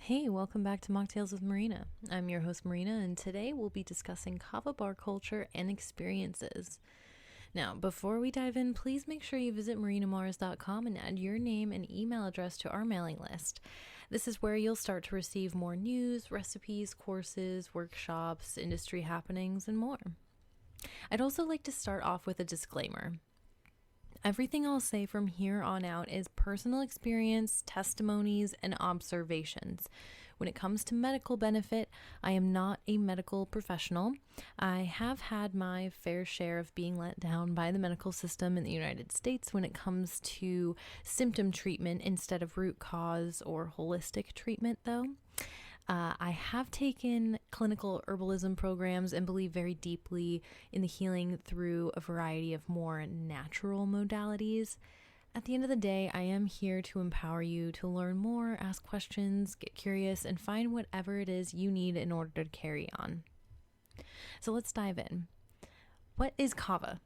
Hey, welcome back to Mocktails with Marina. I'm your host, Marina, and today we'll be discussing kava bar culture and experiences. Now, before we dive in, please make sure you visit marinamars.com and add your name and email address to our mailing list. This is where you'll start to receive more news, recipes, courses, workshops, industry happenings, and more. I'd also like to start off with a disclaimer. Everything I'll say from here on out is personal experience, testimonies, and observations. When it comes to medical benefit, I am not a medical professional. I have had my fair share of being let down by the medical system in the United States when it comes to symptom treatment instead of root cause or holistic treatment, though. I have taken clinical herbalism programs and believe very deeply in the healing through a variety of more natural modalities. At the end of the day, I am here to empower you to learn more, ask questions, get curious, and find whatever it is you need in order to carry on. So let's dive in. What is kava?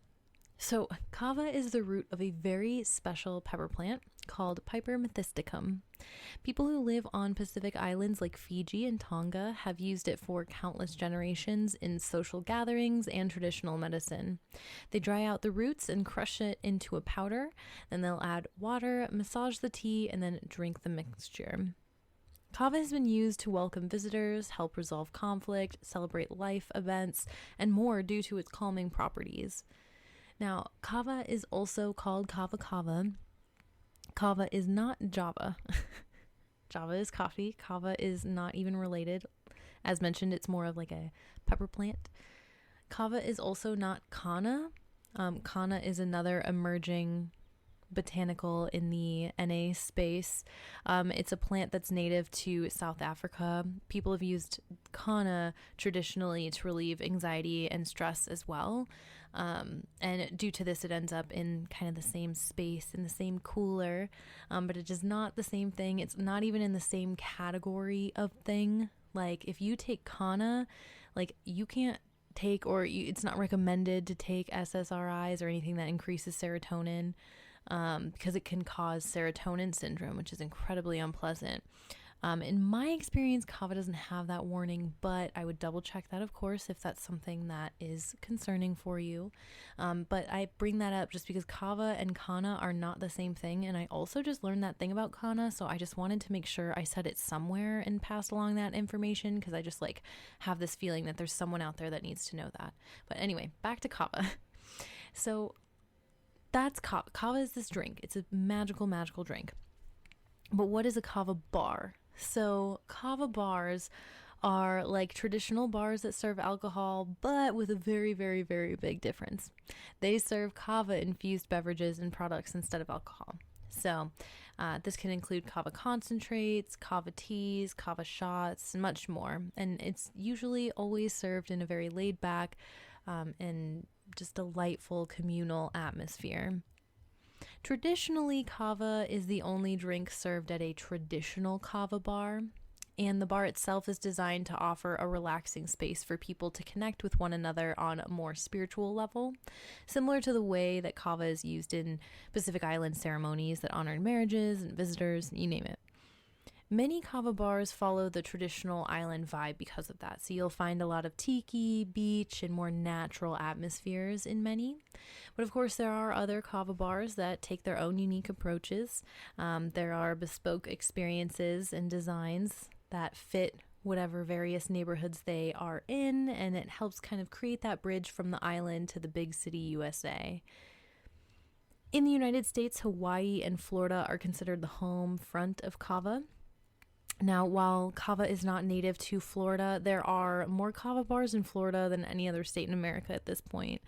So kava is the root of a very special pepper plant called Piper methysticum. People who live on Pacific islands like Fiji and Tonga have used it for countless generations in social gatherings and traditional medicine. They dry out the roots and crush it into a powder, then they'll add water, massage the tea, and then drink the mixture. Kava has been used to welcome visitors, help resolve conflict, celebrate life events, and more due to its calming properties. Now, kava is also called kava. Kava is not Java. Java is coffee. Kava is not even related. As mentioned, it's more of like a pepper plant. Kava is also not kanna. Kanna is another emerging botanical in the NA space. It's a plant that's native to South Africa. People have used kanna traditionally to relieve anxiety and stress as well. And due to this, it ends up in kind of the same space, in the same cooler, but it is not the same thing. It's not even in the same category of thing. Like if you take kanna, like you can't take, it's not recommended to take SSRIs or anything that increases serotonin, because it can cause serotonin syndrome, which is incredibly unpleasant. In my experience, kava doesn't have that warning, but I would double check that, of course, if that's something that is concerning for you. But I bring that up just because kava and kanna are not the same thing, and I also just learned that thing about kanna, so I just wanted to make sure I said it somewhere and passed along that information, because I just have this feeling that there's someone out there that needs to know that. But anyway, back to kava. So that's kava. Kava is this drink. It's a magical drink. But what is a kava bar? So kava bars are like traditional bars that serve alcohol, but with a very, very, very big difference. They serve kava-infused beverages and products instead of alcohol. So this can include kava concentrates, kava teas, kava shots, and much more. And it's usually always served in a very laid back and just delightful communal atmosphere. Traditionally, kava is the only drink served at a traditional kava bar, and the bar itself is designed to offer a relaxing space for people to connect with one another on a more spiritual level, similar to the way that kava is used in Pacific Island ceremonies that honor marriages and visitors, you name it. Many kava bars follow the traditional island vibe because of that. So you'll find a lot of tiki, beach, and more natural atmospheres in many. But of course, there are other kava bars that take their own unique approaches. There are bespoke experiences and designs that fit whatever various neighborhoods they are in, and it helps kind of create that bridge from the island to the big city USA. In the United States, Hawaii and Florida are considered the home front of kava. Now, while kava is not native to Florida, there are more kava bars in Florida than any other state in America at this point.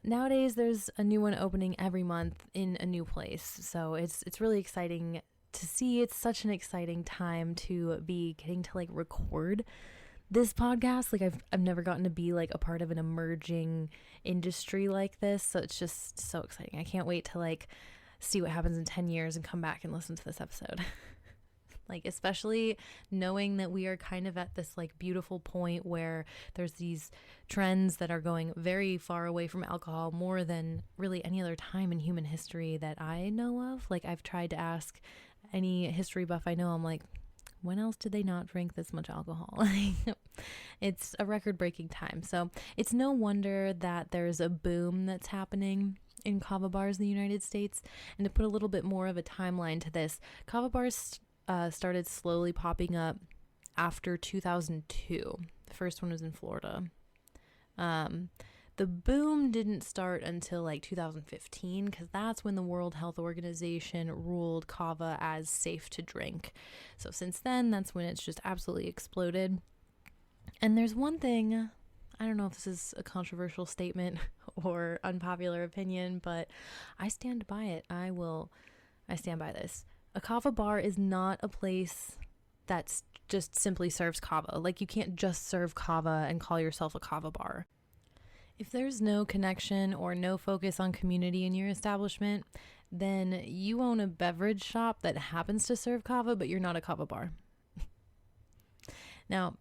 Nowadays, there's a new one opening every month in a new place, so it's really exciting to see. It's such an exciting time to be getting to record this podcast. I've never gotten to be a part of an emerging industry like this, so it's just so exciting. I can't wait to see what happens in 10 years and come back and listen to this episode. Especially knowing that we are kind of at this beautiful point where there's these trends that are going very far away from alcohol, more than really any other time in human history that I know of. I've tried to ask any history buff I know, I'm when else did they not drink this much alcohol? It's a record-breaking time. So it's no wonder that there's a boom that's happening in kava bars in the United States. And to put a little bit more of a timeline to this, kava bars started slowly popping up after 2002. The first one was in Florida. The boom didn't start until like 2015, because that's when the World Health Organization ruled kava as safe to drink. So since then, that's when it's just absolutely exploded. And there's one thing, I don't know if this is a controversial statement or unpopular opinion, but I stand by it. I stand by this. A kava bar is not a place that's just simply serves kava. Like, you can't just serve kava and call yourself a kava bar. If there's no connection or no focus on community in your establishment, then you own a beverage shop that happens to serve kava, but you're not a kava bar. Now,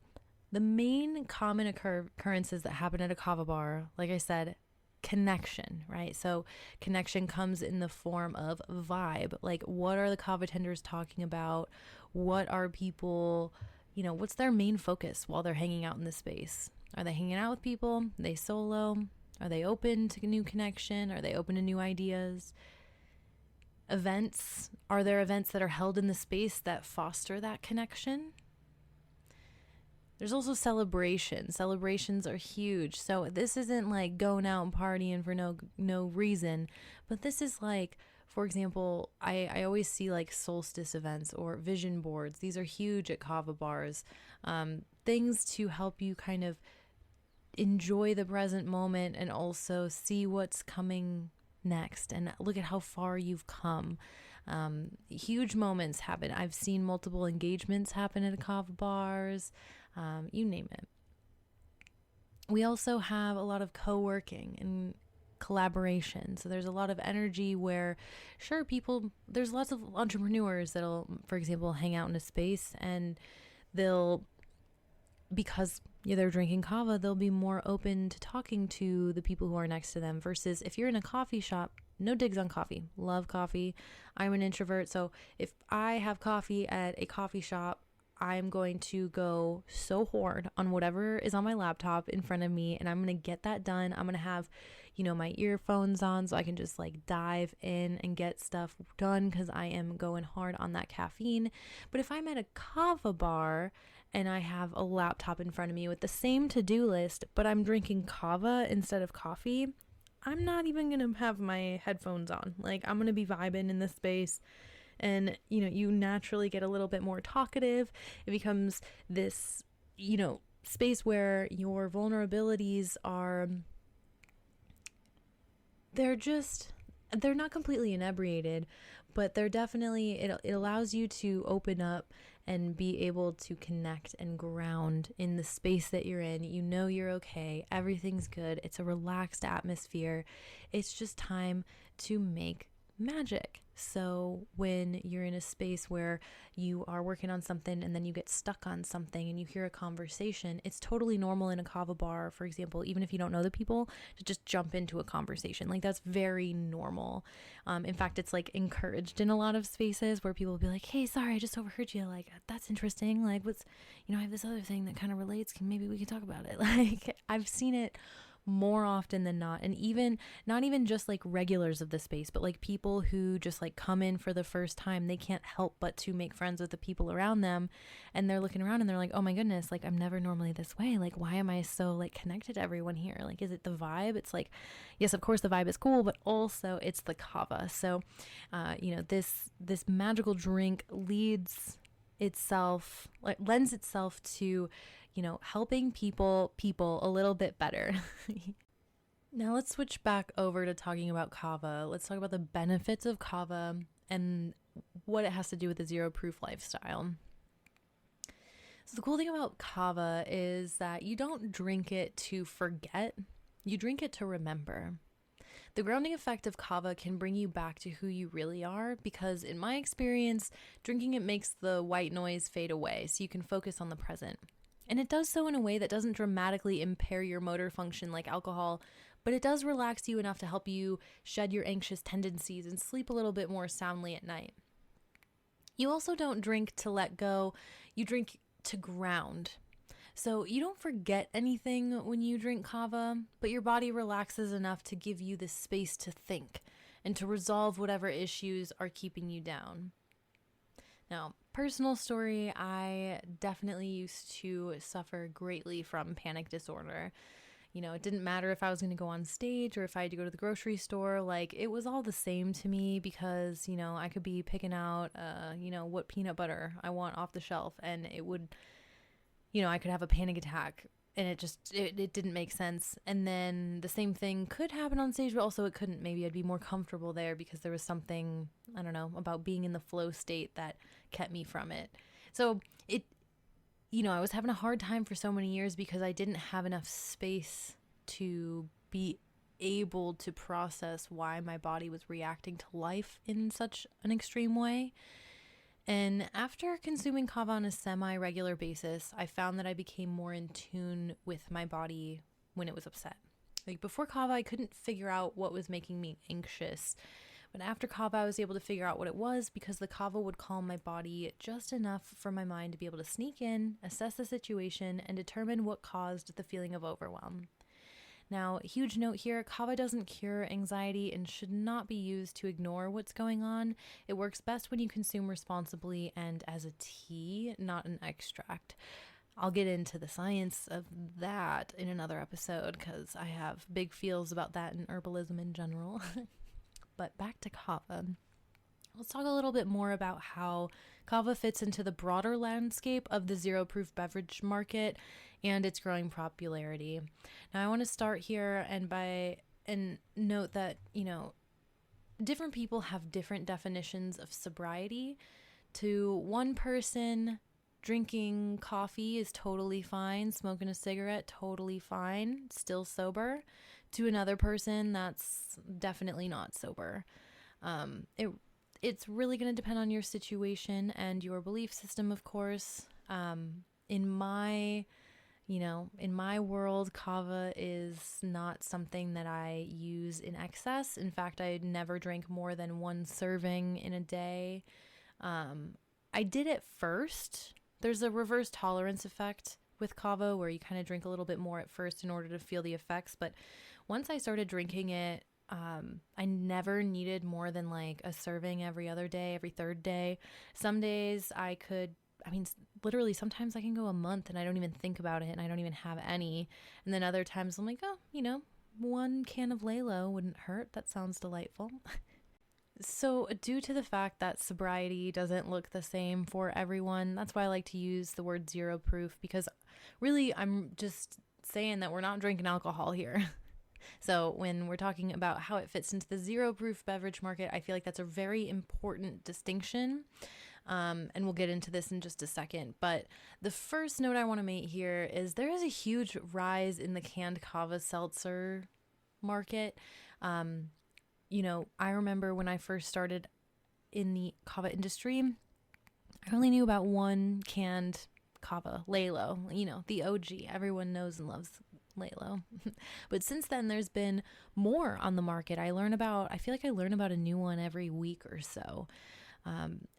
the main common occurrences that happen at a kava bar, like I said, connection, right? So connection comes in the form of vibe. Like, what are the kava tenders talking about? What are people, what's their main focus while they're hanging out in the space? Are they hanging out with people? Are they solo? Are they open to new connection? Are they open to new ideas? Events. Are there events that are held in the space that foster that connection? There's also celebrations. Celebrations are huge. So this isn't like going out and partying for no reason, but this is like, for example, I always see like solstice events or vision boards. These are huge at kava bars. Things to help you kind of enjoy the present moment and also see what's coming next and look at how far you've come. Huge moments happen. I've seen multiple engagements happen at kava bars. You name it. We also have a lot of co-working and collaboration. So there's a lot of energy where, sure, there's lots of entrepreneurs that'll, for example, hang out in a space and because they're drinking kava, they'll be more open to talking to the people who are next to them, versus if you're in a coffee shop, no digs on coffee. Love coffee. I'm an introvert. So if I have coffee at a coffee shop, I'm going to go so hard on whatever is on my laptop in front of me, and I'm going to get that done. I'm going to have, my earphones on so I can just like dive in and get stuff done because I am going hard on that caffeine. But if I'm at a kava bar and I have a laptop in front of me with the same to-do list, but I'm drinking kava instead of coffee, I'm not even going to have my headphones on. Like, I'm going to be vibing in this space. And, you naturally get a little bit more talkative. It becomes this, space where your vulnerabilities are, they're not completely inebriated, but they're definitely, it allows you to open up and be able to connect and ground in the space that you're in. You're okay. Everything's good. It's a relaxed atmosphere. It's just time to make magic. So when you're in a space where you are working on something and then you get stuck on something and you hear a conversation, it's totally normal in a kava bar, for example, even if you don't know the people, to just jump into a conversation. Like, that's very normal. In fact, it's like encouraged in a lot of spaces where people will be like, hey, sorry, I just overheard you. Like, that's interesting. Like, I have this other thing that kind of relates. Maybe we can talk about it. Like, I've seen it more often than not. And even not even just like regulars of the space, but like people who just like come in for the first time, they can't help but to make friends with the people around them. And they're looking around and they're like, oh my goodness, like, I'm never normally this way. Like, why am I so like connected to everyone here? Like, is it the vibe? It's like, yes, of course the vibe is cool, but also it's the kava. So, this magical drink lends itself to helping people a little bit better. Now let's switch back over to talking about kava. Let's talk about the benefits of kava and what it has to do with the zero proof lifestyle. So the cool thing about kava is that you don't drink it to forget, you drink it to remember. The grounding effect of kava can bring you back to who you really are, because in my experience, drinking it makes the white noise fade away so you can focus on the present. And it does so in a way that doesn't dramatically impair your motor function like alcohol, but it does relax you enough to help you shed your anxious tendencies and sleep a little bit more soundly at night. You also don't drink to let go, you drink to ground. So you don't forget anything when you drink kava, but your body relaxes enough to give you the space to think and to resolve whatever issues are keeping you down. Now, personal story, I definitely used to suffer greatly from panic disorder. It didn't matter if I was going to go on stage or if I had to go to the grocery store. Like, it was all the same to me because, I could be picking out, what peanut butter I want off the shelf, and it would, I could have a panic attack, and it didn't make sense. And then the same thing could happen on stage, but also it couldn't. Maybe I'd be more comfortable there because there was something, I don't know, about being in the flow state that kept me from it. So I was having a hard time for so many years because I didn't have enough space to be able to process why my body was reacting to life in such an extreme way. And after consuming kava on a semi-regular basis, I found that I became more in tune with my body when it was upset. Like, before kava, I couldn't figure out what was making me anxious. But after kava, I was able to figure out what it was because the kava would calm my body just enough for my mind to be able to sneak in, assess the situation, and determine what caused the feeling of overwhelm. Now, huge note here, kava doesn't cure anxiety and should not be used to ignore what's going on. It works best when you consume responsibly and as a tea, not an extract. I'll get into the science of that in another episode because I have big feels about that and herbalism in general. But back to kava. Let's talk a little bit more about how kava fits into the broader landscape of the zero-proof beverage market and its growing popularity. Now, I want to start here and note that, different people have different definitions of sobriety. To one person, drinking coffee is totally fine, smoking a cigarette, totally fine, still sober. To another person, that's definitely not sober. It's really going to depend on your situation and your belief system, of course. In my world, kava is not something that I use in excess. In fact, I never drink more than one serving in a day. I did it first. There's a reverse tolerance effect with kava where you kind of drink a little bit more at first in order to feel the effects. But once I started drinking it, I never needed more than like a serving every other day, every third day. Some days literally sometimes I can go a month and I don't even think about it and I don't even have any. And then other times I'm like, one can of Lalo wouldn't hurt. That sounds delightful. So due to the fact that sobriety doesn't look the same for everyone, that's why I like to use the word zero proof, because really I'm just saying that we're not drinking alcohol here. So when we're talking about how it fits into the zero proof beverage market, I feel like that's a very important distinction. And we'll get into this in just a second. But the first note I want to make here is there is a huge rise in the canned kava seltzer market. I remember when I first started in the kava industry, I only knew about one canned kava, Lalo, the OG. Everyone knows and loves Lalo. But since then, there's been more on the market. I feel like I learn about a new one every week or so.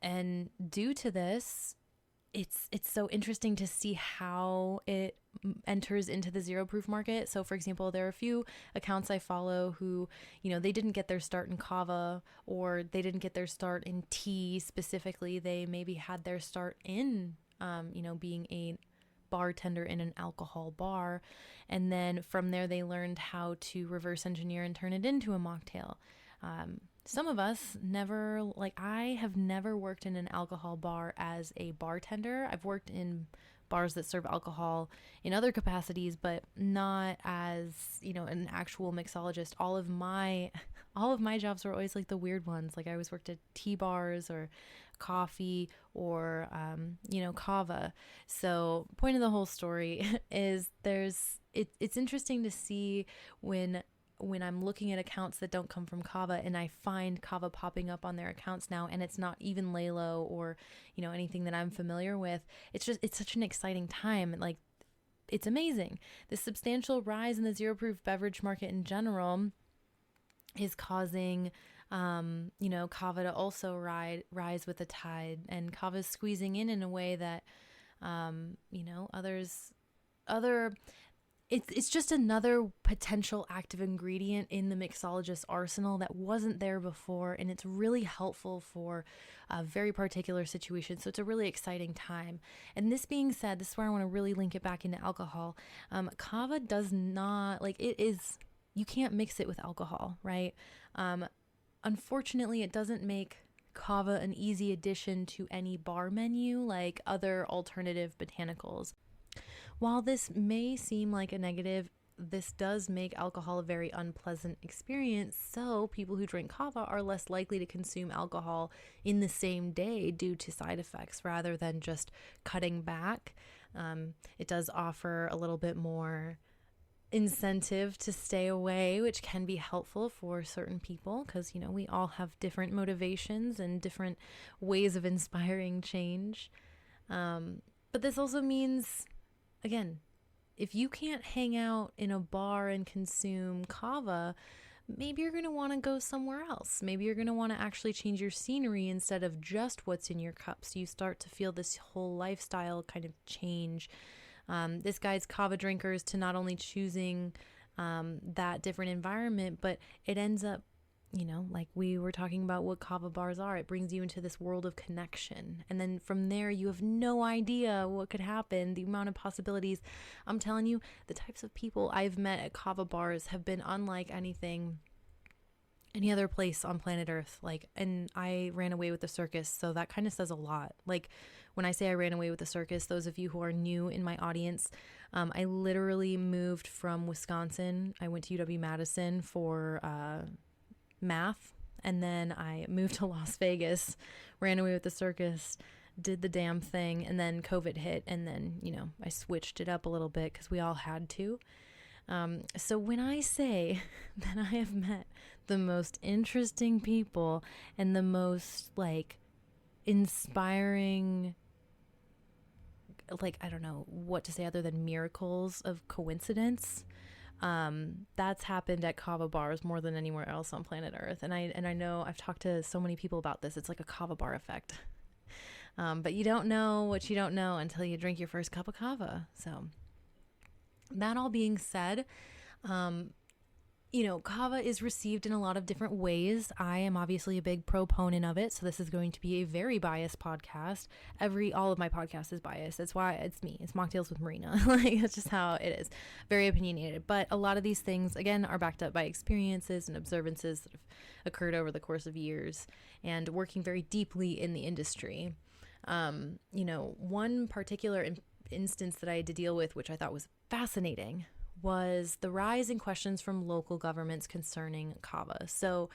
And due to this, it's so interesting to see how it enters into the zero proof market. So for example, there are a few accounts I follow who, they didn't get their start in kava, or they didn't get their start in tea specifically. They maybe had their start in, being a bartender in an alcohol bar. And then from there, they learned how to reverse engineer and turn it into a mocktail. Some of us I have never worked in an alcohol bar as a bartender. I've worked in bars that serve alcohol in other capacities, but not as, an actual mixologist. All of my jobs were always like the weird ones. Like I always worked at tea bars or coffee or, kava. So point of the whole story is it's interesting to see when I'm looking at accounts that don't come from kava and I find kava popping up on their accounts now, and it's not even Lalo or, anything that I'm familiar with. It's such an exciting time. Like, it's amazing. The substantial rise in the zero proof beverage market in general is causing kava to also rise with the tide, and kava is squeezing in a way that, other it's just another potential active ingredient in the mixologist's arsenal that wasn't there before, and it's really helpful for a very particular situation. So it's a really exciting time. And this being said, this is where I want to really link it back into alcohol. Kava does not, you can't mix it with alcohol, right? Unfortunately, it doesn't make kava an easy addition to any bar menu like other alternative botanicals. While this may seem like a negative, this does make alcohol a very unpleasant experience, so people who drink kava are less likely to consume alcohol in the same day due to side effects rather than just cutting back. It does offer a little bit more incentive to stay away, which can be helpful for certain people because, we all have different motivations and different ways of inspiring change. But this also means, again, if you can't hang out in a bar and consume kava, maybe you're going to want to go somewhere else. Maybe you're going to want to actually change your scenery instead of just what's in your cup. So you start to feel this whole lifestyle kind of change. This guides kava drinkers to not only choosing that different environment, but it ends up, like we were talking about what kava bars are. It brings you into this world of connection. And then from there, you have no idea what could happen, the amount of possibilities. I'm telling you, the types of people I've met at kava bars have been unlike any other place on planet Earth. And I ran away with the circus, so that kind of says a lot. When I say I ran away with the circus, those of you who are new in my audience, I literally moved from Wisconsin. I went to UW-Madison for math, and then I moved to Las Vegas, ran away with the circus, did the damn thing, and then COVID hit, and then, I switched it up a little bit because we all had to. So when I say that I have met the most interesting people and the most inspiring, I don't know what to say other than miracles of coincidence, that's happened at kava bars more than anywhere else on planet Earth. And I know I've talked to so many people about this. It's like a kava bar effect. But you don't know what you don't know until you drink your first cup of kava. So that all being said, kava is received in a lot of different ways. I am obviously a big proponent of it, so this is going to be a very biased podcast. All of my podcast is biased. That's why it's me. It's Mocktails with Marina. That's just how it is. Very opinionated. But a lot of these things, again, are backed up by experiences and observances that have occurred over the course of years and working very deeply in the industry. One particular instance that I had to deal with, which I thought was fascinating, was the rise in questions from local governments concerning kava. So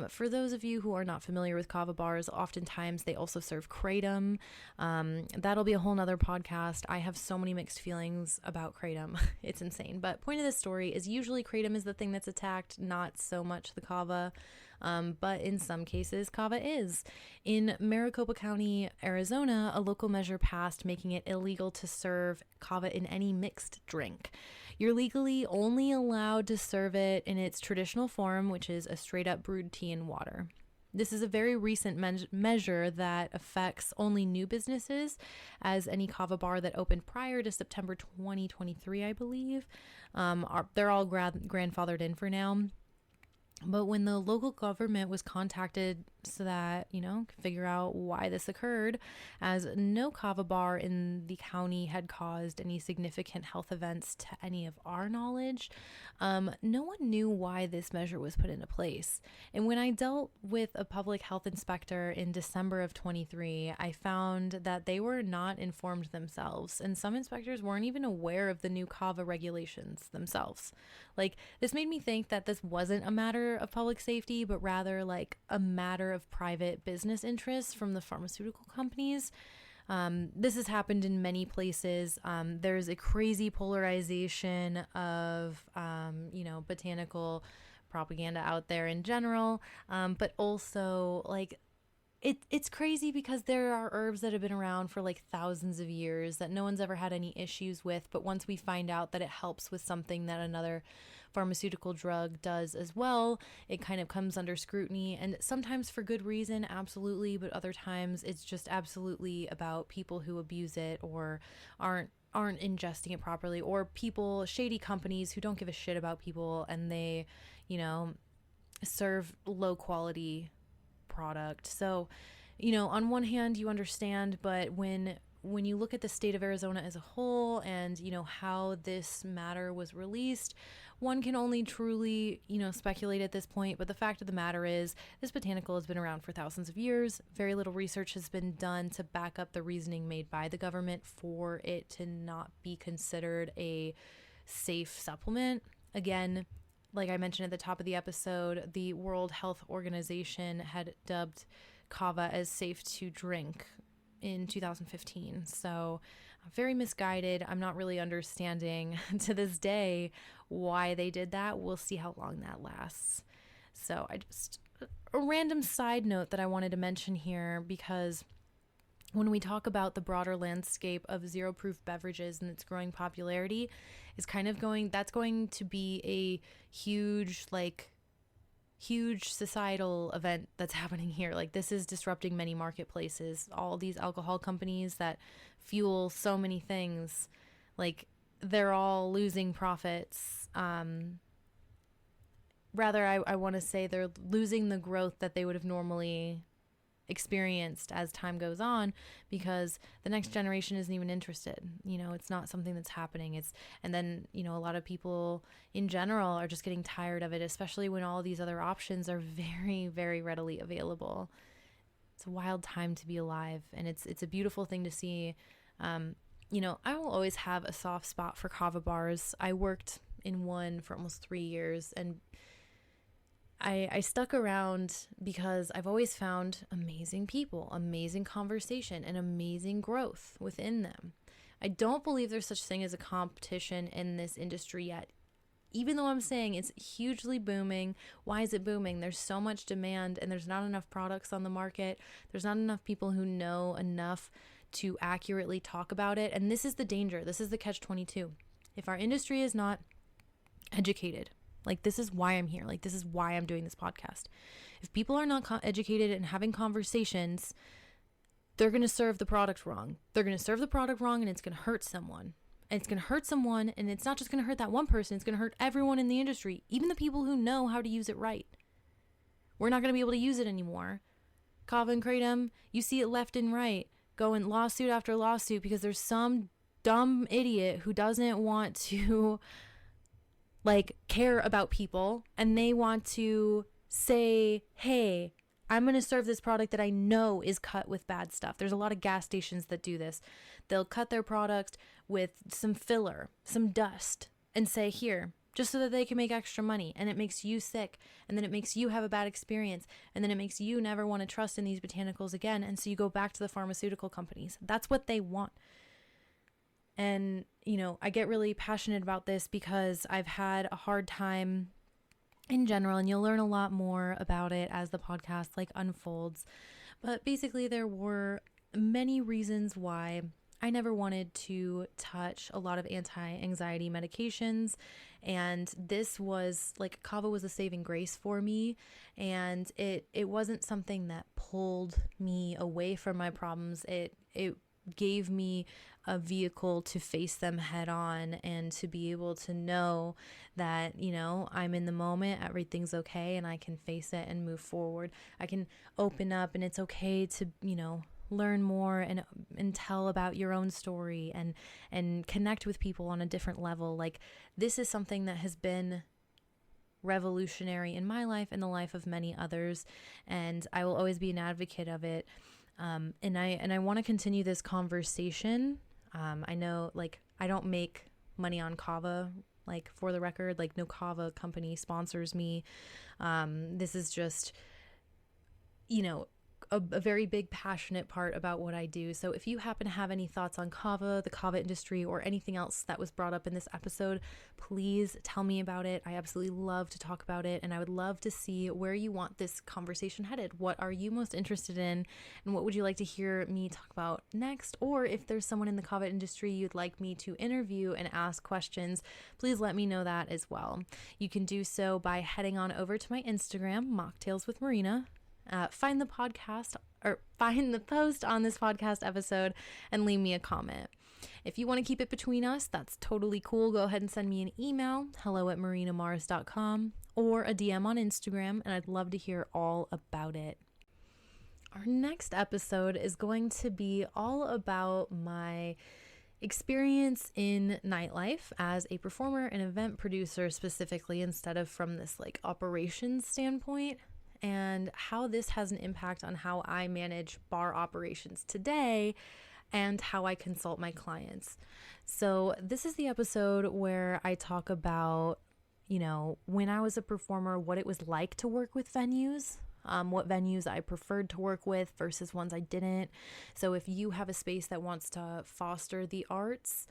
for those of you who are not familiar with kava bars, oftentimes they also serve kratom. That'll be a whole nother podcast. I have so many mixed feelings about kratom. It's insane. But point of this story is usually kratom is the thing that's attacked, not so much the kava. But in some cases, kava is. In Maricopa County, Arizona, a local measure passed making it illegal to serve kava in any mixed drink. You're legally only allowed to serve it in its traditional form, which is a straight up brewed tea and water. This is a very recent measure that affects only new businesses, as any kava bar that opened prior to September 2023, I believe, they're all grandfathered in for now. But when the local government was contacted so that, figure out why this occurred, as no kava bar in the county had caused any significant health events to any of our knowledge, no one knew why this measure was put into place. And when I dealt with a public health inspector in December of 23, I found that they were not informed themselves, and some inspectors weren't even aware of the new kava regulations themselves. This made me think that this wasn't a matter of public safety, but rather a matter of private business interests from the pharmaceutical companies. This has happened in many places. There's a crazy polarization of, botanical propaganda out there in general, but also it's crazy because there are herbs that have been around for like thousands of years that no one's ever had any issues with. But once we find out that it helps with something that another pharmaceutical drug does as well, it kind of comes under scrutiny, and sometimes for good reason, absolutely, but other times it's just absolutely about people who abuse it or aren't ingesting it properly, or people, shady companies who don't give a shit about people, and they, you know, serve low quality product. So, on one hand you understand, but when you look at the state of Arizona as a whole and, how this matter was released, one can only truly, speculate at this point. But the fact of the matter is, this botanical has been around for thousands of years. Very little research has been done to back up the reasoning made by the government for it to not be considered a safe supplement. Again, like I mentioned at the top of the episode, the World Health Organization had dubbed kava as safe to drink in 2015. So very misguided. I'm not really understanding to this day why they did that. We'll see how long that lasts. So a random side note that I wanted to mention here, because when we talk about the broader landscape of zero proof beverages and its growing popularity, is kind of that's going to be a huge societal event that's happening here. Like, this is disrupting many marketplaces. All these alcohol companies that fuel so many things, like, they're all losing profits. Rather, I want to say they're losing the growth that they would have normally experienced as time goes on, because the next generation isn't even interested. It's not something that's happening. And then a lot of people in general are just getting tired of it, especially when all these other options are very, very readily available. It's a wild time to be alive, and it's a beautiful thing to see. I will always have a soft spot for kava bars. I worked in one for almost 3 years, and I stuck around because I've always found amazing people, amazing conversation, and amazing growth within them. I don't believe there's such thing as a competition in this industry yet, even though I'm saying it's hugely booming. Why is it booming? There's so much demand, and there's not enough products on the market. There's not enough people who know enough to accurately talk about it. And this is the danger. This is the catch-22. If our industry is not educated, like, this is why I'm here. Like, this is why I'm doing this podcast. If people are not educated and having conversations, they're going to serve the product wrong. They're going to serve the product wrong, and it's going to hurt someone. And it's going to hurt someone, and it's not just going to hurt that one person. It's going to hurt everyone in the industry, even the people who know how to use it right. We're not going to be able to use it anymore. Kava and Kratom, you see it left and right, going lawsuit after lawsuit because there's some dumb idiot who doesn't want to care about people, and they want to say, hey, I'm going to serve this product that I know is cut with bad stuff. There's a lot of gas stations that do this. They'll cut their product with some filler, some dust, and say, here, just so that they can make extra money. And it makes you sick, and then it makes you have a bad experience, and then it makes you never want to trust in these botanicals again. And so you go back to the pharmaceutical companies. That's what they want. And, I get really passionate about this because I've had a hard time in general, and you'll learn a lot more about it as the podcast unfolds. But basically, there were many reasons why I never wanted to touch a lot of anti-anxiety medications. And this was kava was a saving grace for me. And it wasn't something that pulled me away from my problems. It gave me a vehicle to face them head on, and to be able to know that, I'm in the moment, everything's okay, and I can face it and move forward. I can open up, and it's okay to, learn more and tell about your own story and connect with people on a different level. This is something that has been revolutionary in my life and the life of many others, and I will always be an advocate of it. And I want to continue this conversation. I know, I don't make money on kava, for the record, no kava company sponsors me. This is just, a very big passionate part about what I do. So if you happen to have any thoughts on kava, the kava industry, or anything else that was brought up in this episode, please tell me about it. I absolutely love to talk about it, and I would love to see where you want this conversation headed. What are you most interested in, and what would you like to hear me talk about next? Or if there's someone in the kava industry you'd like me to interview and ask questions, please let me know that as well. You can do so by heading on over to my Instagram, Mocktails with Marina. Find the post on this podcast episode and leave me a comment. If you want to keep it between us, that's totally cool. Go ahead and send me an email, hello@marinamars.com, or a DM on Instagram, and I'd love to hear all about it. Our next episode is going to be all about my experience in nightlife as a performer and event producer specifically, instead of from this like operations standpoint, and how this has an impact on how I manage bar operations today and how I consult my clients. So this is the episode where I talk about, when I was a performer, what it was like to work with venues, what venues I preferred to work with versus ones I didn't. So if you have a space that wants to foster the arts,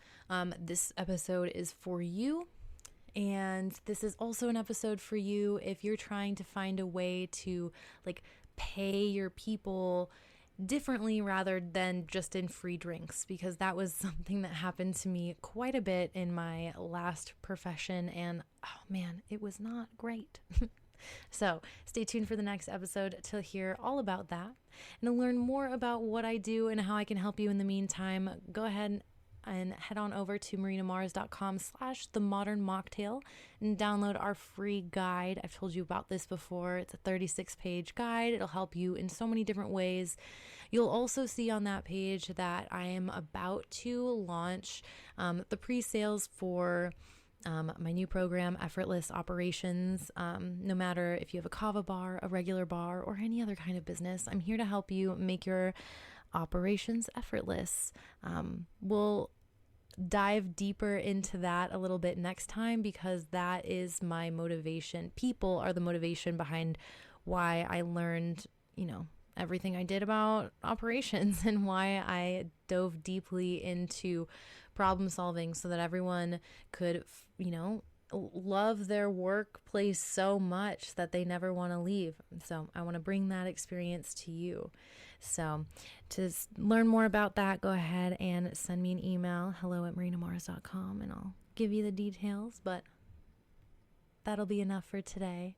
this episode is for you. And this is also an episode for you if you're trying to find a way to pay your people differently rather than just in free drinks, because that was something that happened to me quite a bit in my last profession, and oh man, it was not great. So stay tuned for the next episode to hear all about that and to learn more about what I do and how I can help you. In the meantime, go ahead and head on over to marinamars.com/themodernmocktail and download our free guide. I've told you about this before. It's a 36-page guide. It'll help you in so many different ways. You'll also see on that page that I am about to launch the pre-sales for my new program, Effortless Operations. No matter if you have a kava bar, a regular bar, or any other kind of business, I'm here to help you make your operations effortless. We'll dive deeper into that a little bit next time, because that is my motivation. People are the motivation behind why I learned, everything I did about operations and why I dove deeply into problem solving so that everyone could, love their workplace so much that they never want to leave. So I want to bring that experience to you. So to learn more about that, go ahead and send me an email, hello@marinamars.com, and I'll give you the details. But that'll be enough for today.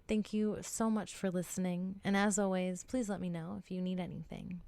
Thank you so much for listening. And as always, please let me know if you need anything.